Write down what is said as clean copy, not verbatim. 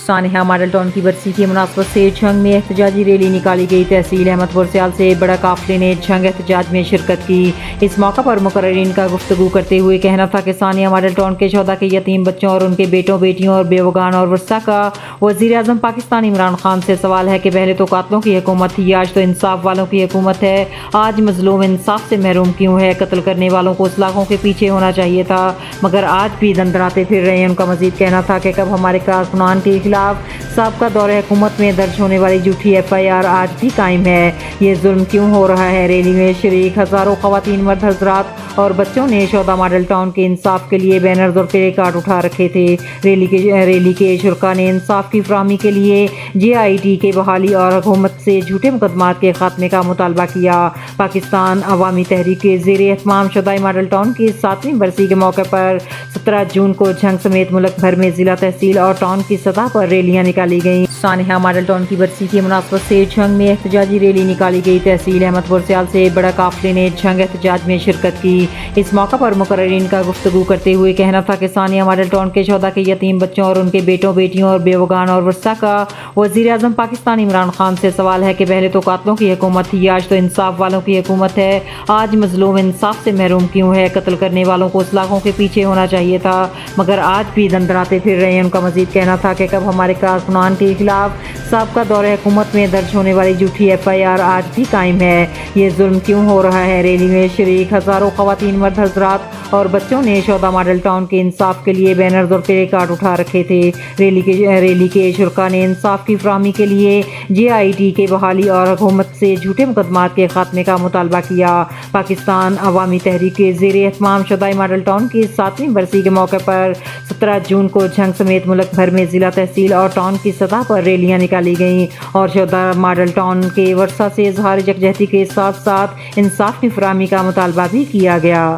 سانحہ model town کی برسی کی مناسبت سے جھنگ میں احتجاجی ریلی نکالی گئی۔ تحصیل احمد سیال سے بڑا قافلے نے جھنگ احتجاج میں شرکت کی۔ اس موقع پر مقررین کا گفتگو کرتے ہوئے کہنا تھا کہ سانحہ ماڈل ٹاؤن کے 14 کے یتیم بچوں اور ان کے بیٹوں بیٹیوں اور بیوگان اور ورثاء کا وزیر اعظم پاکستان عمران خان سے سوال ہے کہ پہلے تو قاتلوں کی حکومت تھی، آج تو انصاف والوں کی حکومت ہے۔ آج مظلوم انصاف سے محروم کیوں ہے؟ قتل کرنے والوں کو سلاخوں کے پیچھے ہونا چاہیے تھا، مگر آج بھی دندناتے پھر رہے ہیں۔ ان کا مزید کہنا تھا کہ کب ہمارے کارکنان کے خلاف سابقہ دور حکومت میں درج ہونے والی جھوٹی FIR آج بھی قائم ہے، یہ ظلم کیوں ہو رہا ہے؟ ریلی میں شریک ہزاروں خواتین، مرد حضرات اور بچوں نے 14 ماڈل ٹاؤن کے انصاف کے لیے بینرز اور پلے کارڈ اٹھا رکھے تھے۔ ریلی کے شرکا نے انصاف کی فراہمی کے لیے JIT کے بحالی اور حکومت سے جھوٹے مقدمات کے خاتمے کا مطالبہ کیا۔ پاکستان عوامی تحریک کے زیر اہتمام 14 ماڈل ٹاؤن کی 7ویں برسی کے موقع پر 17 جون کو جھنگ سمیت ملک بھر میں ضلع، تحصیل اور ٹاؤن کی سطح پر ریلیاں نکالی گئیں۔ سانحہ ماڈل ٹاؤن کی برسی کی مناسبت سے جھنگ میں احتجاجی ریلی نکالی گئی۔ تحصیل احمد سیال سے بڑا قافلے نے جھنگ احتجاج میں شرکت کی۔ اس موقع پر مقررین کا گفتگو کرتے ہوئے کہنا تھا کہ سانحہ ماڈل ٹاؤن کے 14 کے یتیم بچوں اور ان کے بیٹوں بیٹیوں اور بیوگان اور ورثاء کا وزیر اعظم پاکستان عمران خان سے سوال ہے کہ پہلے تو قاتلوں کی حکومت تھی، آج تو انصاف والوں کی حکومت ہے۔ آج مظلوم انصاف سے محروم کیوں ہے؟ قتل کرنے والوں کو سلاخوں کے پیچھے ہونا چاہیے تھا، مگر آج بھی دندناتے پھر رہے ہیں۔ ان کا مزید کہنا تھا کہ کب ہمارے کارکنان کے خلاف سابقہ دور حکومت میں درج ہونے والی جھوٹی FIR آج بھی قائم ہے، یہ ظلم کیوں ہو رہا ہے؟ ریلی میں شریک ہزاروں خواتین، مرد حضرات اور بچوں نے 14 ماڈل ٹاؤن کے انصاف کے لیے بینرز اور پلے کارڈ اٹھا رکھے تھے۔ ریلی کے شرکا نے انصاف کی فراہمی کے لیے JIT کے بحالی اور حکومت سے جھوٹے مقدمات کے خاتمے کا مطالبہ کیا۔ پاکستان عوامی تحریک کے زیر اہتمام 14 ماڈل ٹاؤن کی 7ویں برسی کے موقع پر 17 جون کو جھنگ سمیت ملک بھر میں ضلع، تحصیل اور ٹاؤن کی سطح پر ریلیاں نکالی گئیں اور 14 ماڈل ٹاؤن کے ورثاء سے اظہار یکجہتی کے ساتھ ساتھ انصاف کی فراہمی کا مطالبہ بھی کیا گیا۔